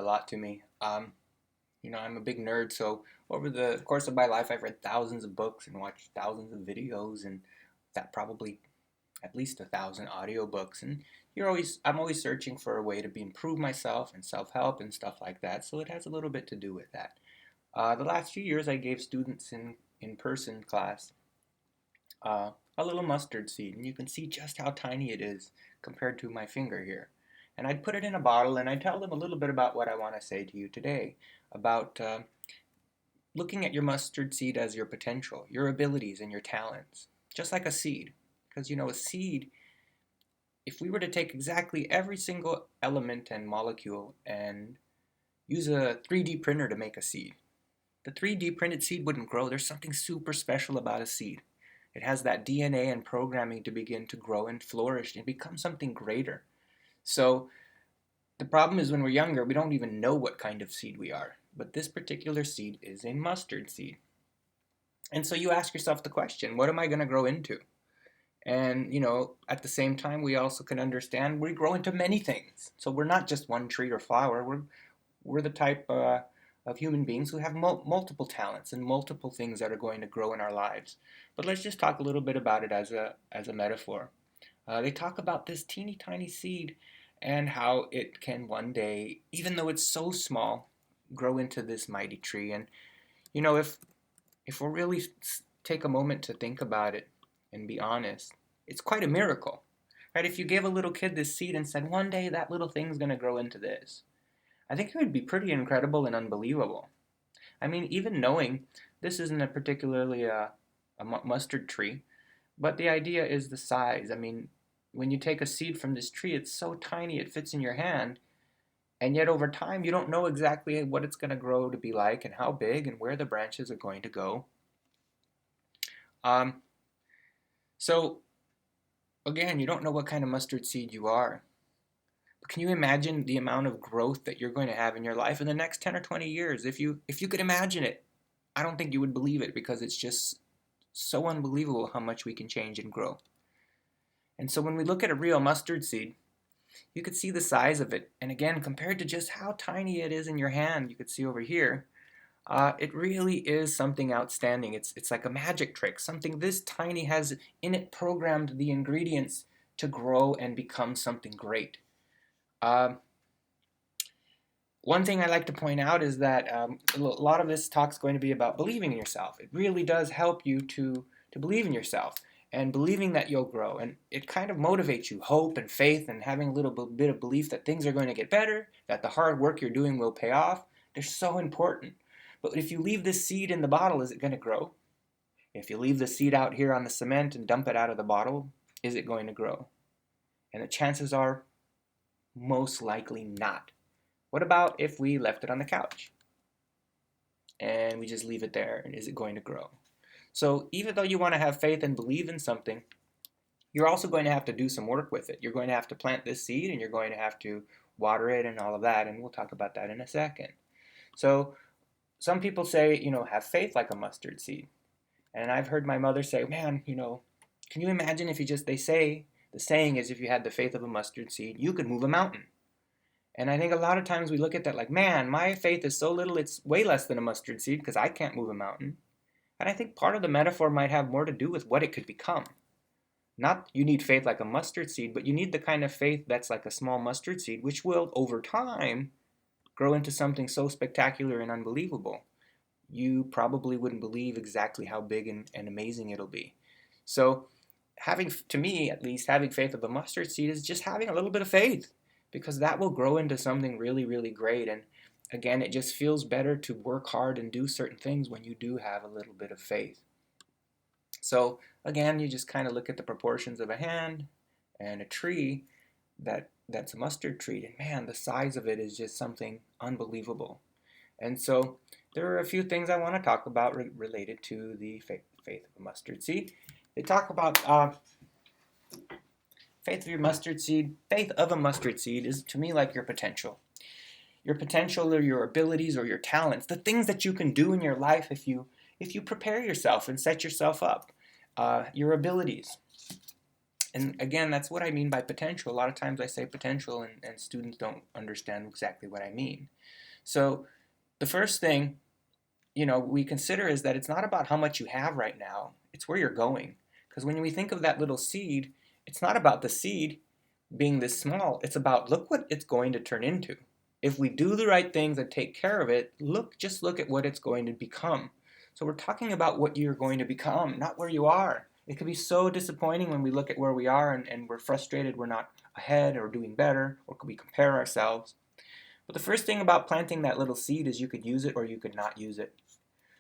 a lot to me. I'm a big nerd, so over the course of my life, I've read thousands of books and watched thousands of videos, and that probably at least 1,000 audiobooks. And I'm always searching for a way to improve myself and self-help and stuff like that. So it has a little bit to do with that. The last few years, I gave students in-person class a little mustard seed, and you can see just how tiny it is compared to my finger here. And I'd put it in a bottle, and I'd tell them a little bit about what I want to say to you today about looking at your mustard seed as your potential, your abilities, and your talents, just like a seed. Because a seed, if we were to take exactly every single element and molecule and use a 3D printer to make a seed, the 3D printed seed wouldn't grow. There's something super special about a seed. It has that DNA and programming to begin to grow and flourish and become something greater. So the problem is when we're younger, we don't even know what kind of seed we are. But this particular seed is a mustard seed. And so you ask yourself the question, what am I going to grow into? And, at the same time, we also can understand we grow into many things. So we're not just one tree or flower. We're the type of human beings who have multiple talents and multiple things that are going to grow in our lives. But let's just talk a little bit about it as a metaphor. They talk about this teeny tiny seed and how it can one day, even though it's so small, grow into this mighty tree. And if we really take a moment to think about it and be honest, it's quite a miracle, right? If you gave a little kid this seed and said, one day that little thing's going to grow into this, I think it would be pretty incredible and unbelievable. I mean, even knowing this isn't a particularly a mustard tree, but the idea is the size. I mean, when you take a seed from this tree, it's so tiny it fits in your hand, and yet over time you don't know exactly what it's going to grow to be like and how big and where the branches are going to go. Um, so again, you don't know what kind of mustard seed you are. But can you imagine the amount of growth that you're going to have in your life in the next 10 or 20 years? If you could imagine it, I don't think you would believe it because it's just so unbelievable how much we can change and grow. And so when we look at a real mustard seed, you could see the size of it. And again, compared to just how tiny it is in your hand, you could see over here, it really is something outstanding. It's like a magic trick. Something this tiny has in it programmed the ingredients to grow and become something great. Um, One thing I like to point out is that a lot of this talk is going to be about believing in yourself. It really does help you to believe in yourself and believing that you'll grow. And it kind of motivates you, hope and faith and having a little bit of belief that things are going to get better, that the hard work you're doing will pay off. They're so important. But if you leave this seed in the bottle, is it going to grow? If you leave the seed out here on the cement and dump it out of the bottle, is it going to grow? And the chances are most likely not. What about if we left it on the couch and we just leave it there, and is it going to grow? So even though you want to have faith and believe in something, you're also going to have to do some work with it. You're going to have to plant this seed and you're going to have to water it and all of that, and we'll talk about that in a second. So some people say, have faith like a mustard seed. And I've heard my mother say, man, can you imagine if the saying is if you had the faith of a mustard seed, you could move a mountain. And I think a lot of times we look at that like, man, my faith is so little, it's way less than a mustard seed because I can't move a mountain. And I think part of the metaphor might have more to do with what it could become. Not you need faith like a mustard seed, but you need the kind of faith that's like a small mustard seed, which will, over time, grow into something so spectacular and unbelievable. You probably wouldn't believe exactly how big and amazing it'll be. So to me at least, having faith of a mustard seed is just having a little bit of faith, because that will grow into something really, really great. And again, it just feels better to work hard and do certain things when you do have a little bit of faith. So again, you just kind of look at the proportions of a hand and a tree that's a mustard tree, and man, the size of it is just something unbelievable. And so there are a few things I want to talk about related to the faith of a mustard seed. They talk about faith of your mustard seed. Faith of a mustard seed is to me like your potential. Your potential or your abilities or your talents, the things that you can do in your life if you prepare yourself and set yourself up. Your abilities. And again, that's what I mean by potential. A lot of times I say potential and students don't understand exactly what I mean. So the first thing, we consider is that it's not about how much you have right now, it's where you're going. Because when we think of that little seed, it's not about the seed being this small, it's about look what it's going to turn into. If we do the right things and take care of it, just look at what it's going to become. So we're talking about what you're going to become, not where you are. It can be so disappointing when we look at where we are and we're frustrated we're not ahead or doing better, or could we compare ourselves. But the first thing about planting that little seed is you could use it or you could not use it.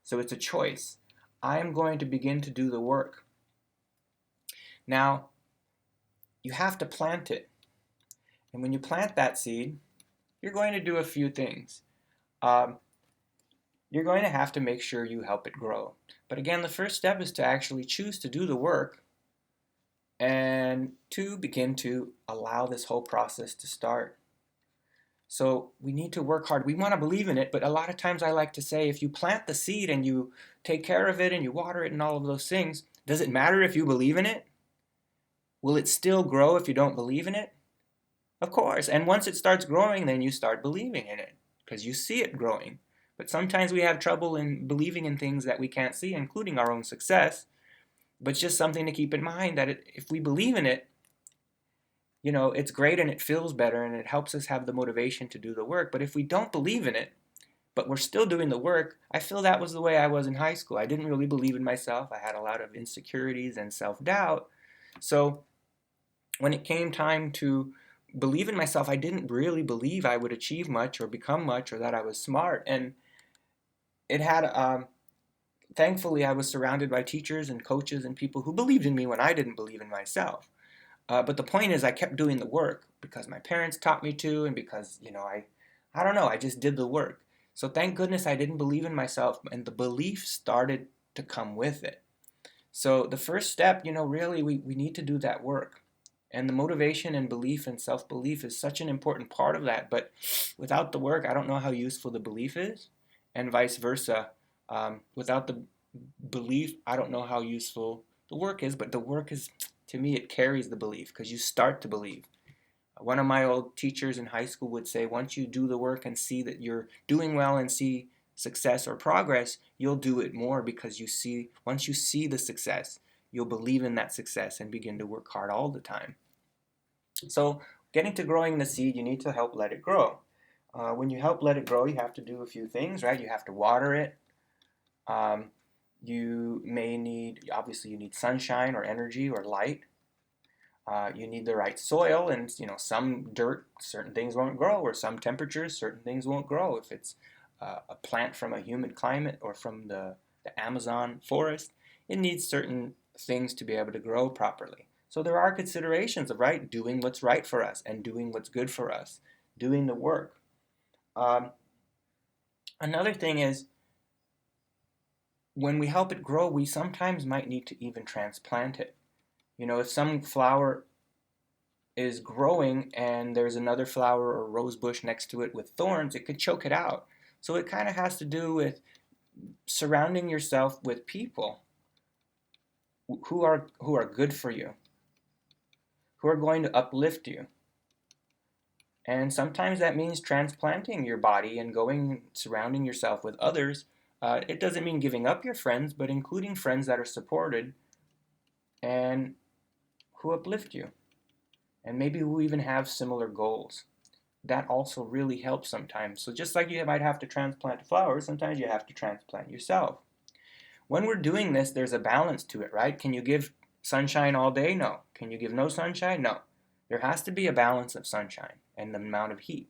So it's a choice. I am going to begin to do the work. Now, you have to plant it. And when you plant that seed, you're going to do a few things. Um, you're going to have to make sure you help it grow. But again, the first step is to actually choose to do the work and to begin to allow this whole process to start. So we need to work hard. We want to believe in it, but a lot of times I like to say if you plant the seed and you take care of it and you water it and all of those things, does it matter if you believe in it? Will it still grow if you don't believe in it? Of course. And once it starts growing, then you start believing in it because you see it growing. But sometimes we have trouble in believing in things that we can't see, including our own success. But it's just something to keep in mind that if we believe in it, it's great and it feels better and it helps us have the motivation to do the work. But if we don't believe in it, but we're still doing the work, I feel that was the way I was in high school. I didn't really believe in myself. I had a lot of insecurities and self-doubt. So when it came time to believe in myself, I didn't really believe I would achieve much or become much or that I was smart. And it had, thankfully, I was surrounded by teachers and coaches and people who believed in me when I didn't believe in myself. But the point is, I kept doing the work because my parents taught me to, and because I don't know, I just did the work. So thank goodness I didn't believe in myself, and the belief started to come with it. So the first step, really, we need to do that work. And the motivation and belief and self-belief is such an important part of that. But without the work, I don't know how useful the belief is, and vice versa. Without the belief, I don't know how useful the work is. But the work is, to me, it carries the belief because you start to believe. One of my old teachers in high school would say, once you do the work and see that you're doing well and see success or progress, you'll do it more because once you see the success, you'll believe in that success and begin to work hard all the time. So getting to growing the seed, you need to help let it grow. When you help let it grow, you have to do a few things, right? You have to water it. You may need, obviously you need sunshine or energy or light. You need the right soil, and some dirt, certain things won't grow, or some temperatures, certain things won't grow. If it's a plant from a humid climate or from the Amazon forest, it needs certain things to be able to grow properly. So there are considerations of doing what's right for us and doing what's good for us, doing the work. Um, Another thing is when we help it grow, we sometimes might need to even transplant it. If some flower is growing and there's another flower or rose bush next to it with thorns, it could choke it out. So it kind of has to do with surrounding yourself with people who are good for you, who are going to uplift you. And sometimes that means transplanting your body and surrounding yourself with others. It doesn't mean giving up your friends, but including friends that are supported and who uplift you, and maybe who even have similar goals. That also really helps sometimes. So just like you might have to transplant flowers, sometimes you have to transplant yourself. When we're doing this, there's a balance to it, right? Can you give sunshine all day? No. Can you give no sunshine? No. There has to be a balance of sunshine and the amount of heat.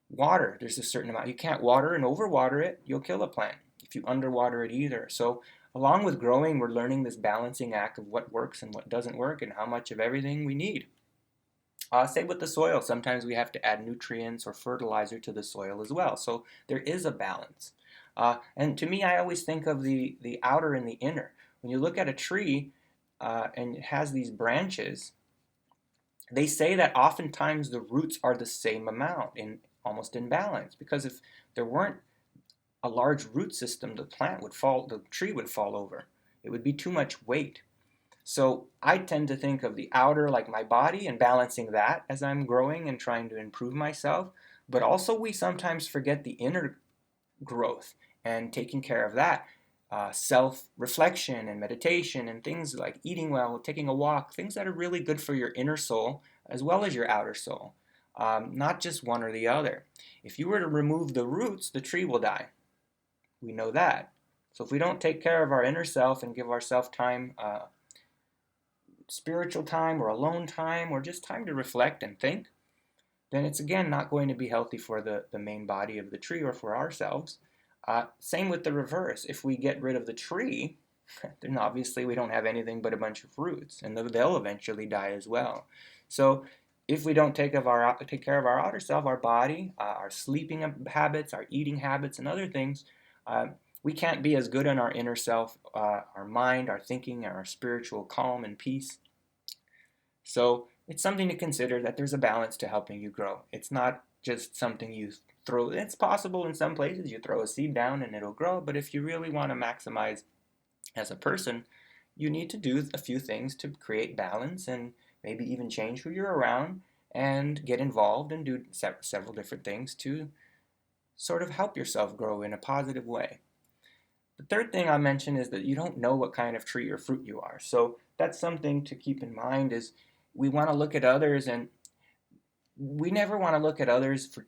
Water, there's a certain amount. You can't water and overwater it. You'll kill a plant if you underwater it either. So along with growing, we're learning this balancing act of what works and what doesn't work and how much of everything we need. Same with the soil. Sometimes we have to add nutrients or fertilizer to the soil as well. So there is a balance. And to me, I always think of the outer and the inner. When you look at a tree and it has these branches, they say that oftentimes the roots are the same amount, almost in balance. Because if there weren't a large root system, the tree would fall over. It would be too much weight. So I tend to think of the outer like my body and balancing that as I'm growing and trying to improve myself. But also we sometimes forget the inner growth and taking care of that. Self-reflection and meditation and things like eating well, taking a walk, things that are really good for your inner soul as well as your outer soul. Not just one or the other. If you were to remove the roots, the tree will die. We know that. So if we don't take care of our inner self and give ourselves time, spiritual time or alone time or just time to reflect and think, then it's again not going to be healthy for the main body of the tree or for ourselves. Same with the reverse. If we get rid of the tree, then obviously we don't have anything but a bunch of roots, and they'll eventually die as well. So if we don't take care of our outer self, our body, our sleeping habits, our eating habits, and other things, uh, we can't be as good on our inner self, our mind, our thinking, our spiritual calm and peace. So it's something to consider that there's a balance to helping you grow. It's not just something you throw. It's possible in some places you throw a seed down and it'll grow, but if you really want to maximize as a person, you need to do a few things to create balance and maybe even change who you're around and get involved and do several different things to sort of help yourself grow in a positive way. The third thing I mention is that you don't know what kind of tree or fruit you are. So that's something to keep in mind is we want to look at others and we never want to look at others for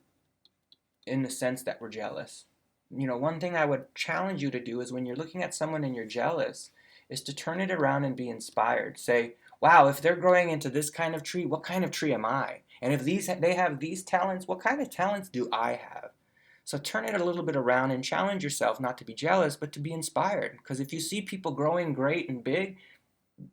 in the sense that we're jealous. One thing I would challenge you to do is when you're looking at someone and you're jealous, is to turn it around and be inspired. Say, wow, if they're growing into this kind of tree, what kind of tree am I? And if they have these talents, what kind of talents do I have? So turn it a little bit around and challenge yourself not to be jealous, but to be inspired. Because if you see people growing great and big,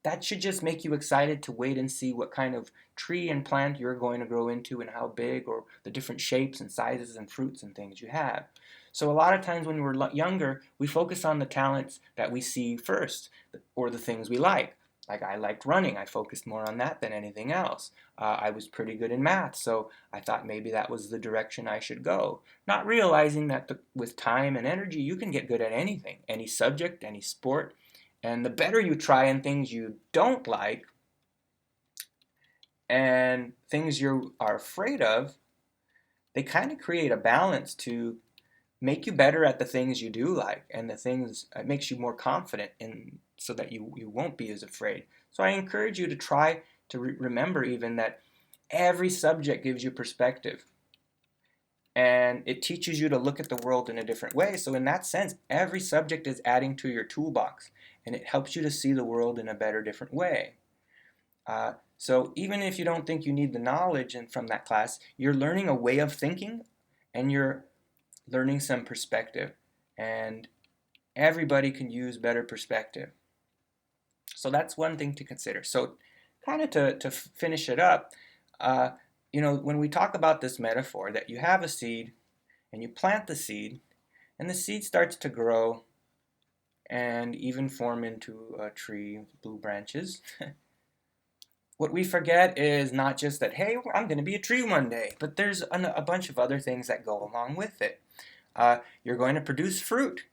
that should just make you excited to wait and see what kind of tree and plant you're going to grow into and how big or the different shapes and sizes and fruits and things you have. So a lot of times when we're younger, we focus on the talents that we see first or the things we like. Like I liked running. I focused more on that than anything else. I was pretty good in math, so I thought maybe that was the direction I should go. Not realizing that with time and energy, you can get good at anything, any subject, any sport, and the better you try in things you don't like and things you are afraid of, they kind of create a balance to make you better at the things you do like and the things it makes you more confident in so that you won't be as afraid. So I encourage you to try to remember even that every subject gives you perspective and it teaches you to look at the world in a different way. So in that sense, every subject is adding to your toolbox and it helps you to see the world in a better, different way. So even if you don't think you need the knowledge from that class, you're learning a way of thinking and you're learning some perspective. And everybody can use better perspective. So that's one thing to consider. So kind of to finish it up, uh, when we talk about this metaphor that you have a seed and you plant the seed and the seed starts to grow and even form into a tree with blue branches. What we forget is not just that, hey, I'm going to be a tree one day, but there's a bunch of other things that go along with it. You're going to produce fruit.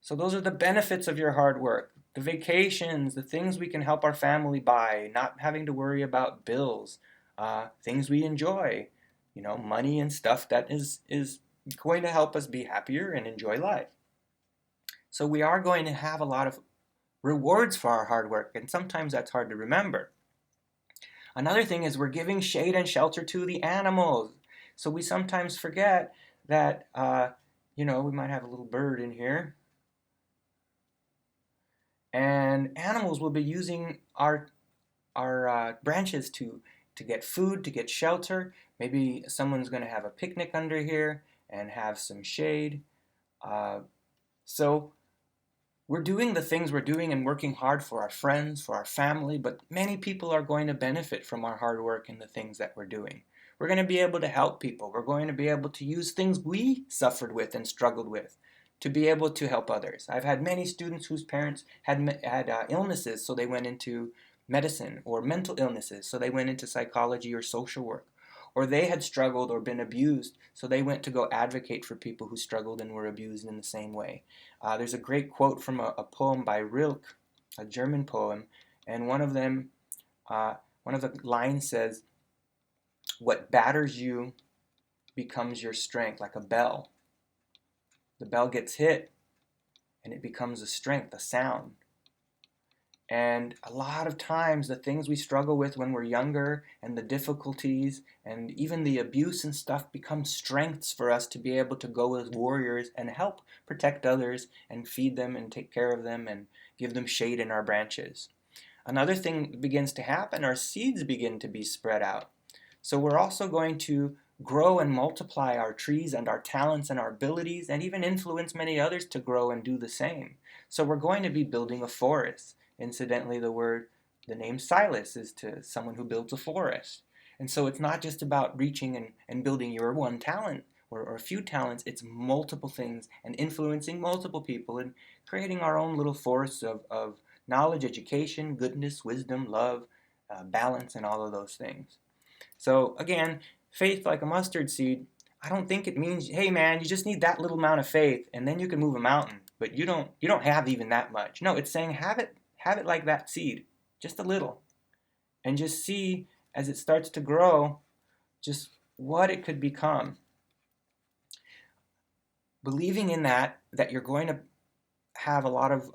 So those are the benefits of your hard work. The vacations, the things we can help our family buy, not having to worry about bills, things we enjoy, money and stuff that is going to help us be happier and enjoy life. So we are going to have a lot of rewards for our hard work, and sometimes that's hard to remember. Another thing is we're giving shade and shelter to the animals. So we sometimes forget that, we might have a little bird in here. And animals will be using our branches to get food, to get shelter. Maybe someone's going to have a picnic under here and have some shade. So we're doing the things we're doing and working hard for our friends, for our family, but many people are going to benefit from our hard work and the things that we're doing. We're going to be able to help people. We're going to be able to use things we suffered with and struggled with to be able to help others. I've had many students whose parents had illnesses, so they went into medicine, or mental illnesses, so they went into psychology or social work. Or they had struggled or been abused, so they went to go advocate for people who struggled and were abused in the same way. There's a great quote from a poem by Rilke, a German poem, And one of the lines says, "What batters you becomes your strength," like a bell. The bell gets hit, and it becomes a strength, a sound. And a lot of times, the things we struggle with when we're younger, and the difficulties, and even the abuse and stuff, become strengths for us to be able to go as warriors and help protect others and feed them and take care of them and give them shade in our branches. Another thing begins to happen, our seeds begin to be spread out. So we're also going to grow and multiply our trees and our talents and our abilities, and even influence many others to grow and do the same. So we're going to be building a forest. Incidentally, the name Silas is to someone who builds a forest. And so it's not just about reaching and building your one talent or a few talents, it's multiple things and influencing multiple people and creating our own little forests of knowledge, education, goodness, wisdom, love, balance, and all of those things. So again, faith like a mustard seed, I don't think it means, hey man, you just need that little amount of faith and then you can move a mountain, but you don't have even that much. No, it's saying have it like that seed, just a little, and just see as it starts to grow just what it could become. Believing in that you're going to have a lot of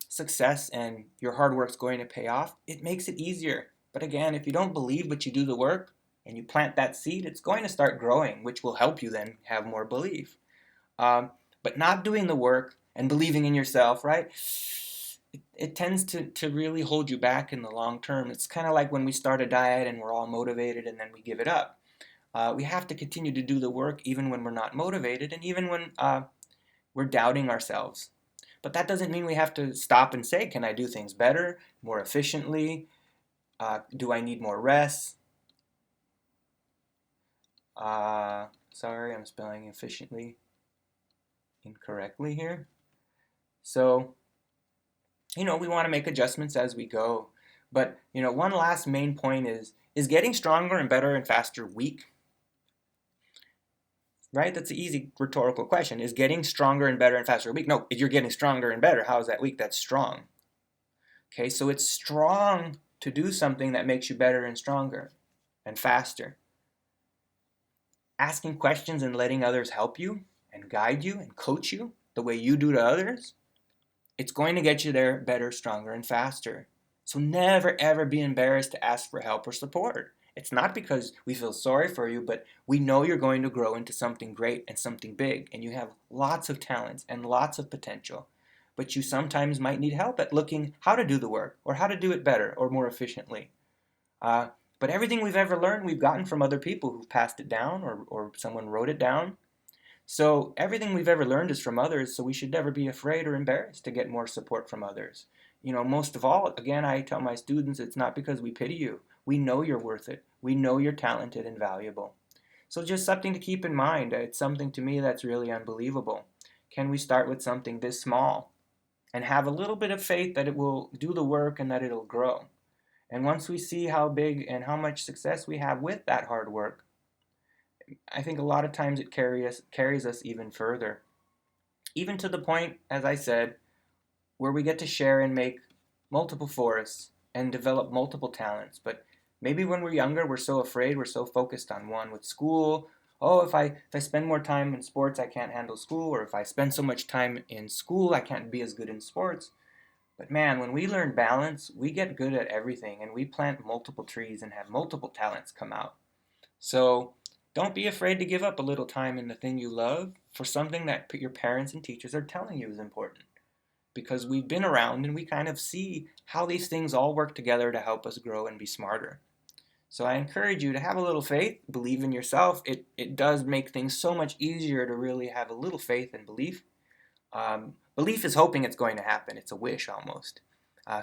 success and your hard work's going to pay off, it makes it easier. But again, if you don't believe but you do the work and you plant that seed, it's going to start growing, which will help you then have more belief. But not doing the work and believing in yourself, right? It tends to really hold you back in the long term. It's kind of like when we start a diet and we're all motivated and then we give it up. We have to continue to do the work even when we're not motivated and even when we're doubting ourselves. But that doesn't mean we have to stop and say, can I do things better, more efficiently? Do I need more rest? Sorry, I'm spelling efficiently incorrectly here. So, we want to make adjustments as we go. But, one last main point is getting stronger and better and faster weak? Right? That's an easy rhetorical question. Is getting stronger and better and faster weak? No, if you're getting stronger and better, how is that weak? That's strong. Okay, so it's strong to do something that makes you better and stronger and faster. Asking questions and letting others help you and guide you and coach you the way you do to others, it's going to get you there better, stronger, and faster. So never ever be embarrassed to ask for help or support. It's not because we feel sorry for you, but we know you're going to grow into something great and something big, and you have lots of talents and lots of potential. But you sometimes might need help at looking how to do the work or how to do it better or more efficiently. But everything we've ever learned, we've gotten from other people who've passed it down or someone wrote it down. So everything we've ever learned is from others, so we should never be afraid or embarrassed to get more support from others. Most of all, again, I tell my students, it's not because we pity you. We know you're worth it. We know you're talented and valuable. So just something to keep in mind. It's something to me that's really unbelievable. Can we start with something this small and have a little bit of faith that it will do the work and that it'll grow? And once we see how big and how much success we have with that hard work, I think a lot of times it carries us even further. Even to the point, as I said, where we get to share and make multiple forests and develop multiple talents. But maybe when we're younger, we're so afraid, we're so focused on one with school. Oh, if I spend more time in sports, I can't handle school. Or if I spend so much time in school, I can't be as good in sports. But man, when we learn balance, we get good at everything and we plant multiple trees and have multiple talents come out. So don't be afraid to give up a little time in the thing you love for something that your parents and teachers are telling you is important. Because we've been around and we kind of see how these things all work together to help us grow and be smarter. So I encourage you to have a little faith, believe in yourself. It does make things so much easier to really have a little faith and belief. Belief is hoping it's going to happen. It's a wish almost.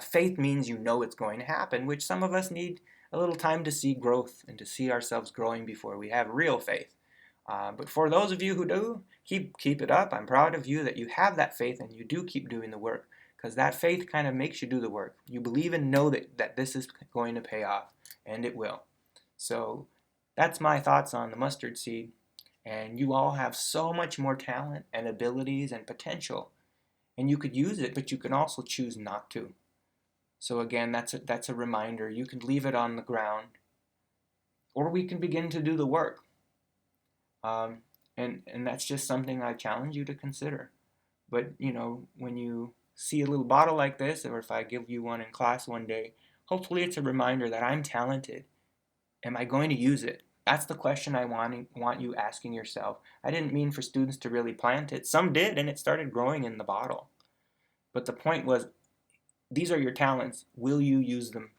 Faith means you know it's going to happen, which some of us need a little time to see growth and to see ourselves growing before we have real faith. But for those of you who do, keep it up. I'm proud of you that you have that faith and you do keep doing the work, because that faith kind of makes you do the work. You believe and know that this is going to pay off, and it will. So that's my thoughts on the mustard seed. And you all have so much more talent and abilities and potential. And you could use it, but you can also choose not to. So again, that's a reminder. You can leave it on the ground, or we can begin to do the work. Um, and that's just something I challenge you to consider. But when you see a little bottle like this, or if I give you one in class one day, hopefully it's a reminder that I'm talented. Am I going to use it? That's the question I want you asking yourself. I didn't mean for students to really plant it. Some did, and it started growing in the bottle. But the point was, these are your talents. Will you use them?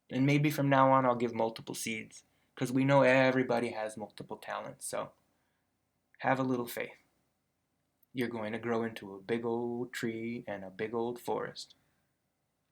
And maybe from now on, I'll give multiple seeds because we know everybody has multiple talents. So have a little faith. You're going to grow into a big old tree and a big old forest.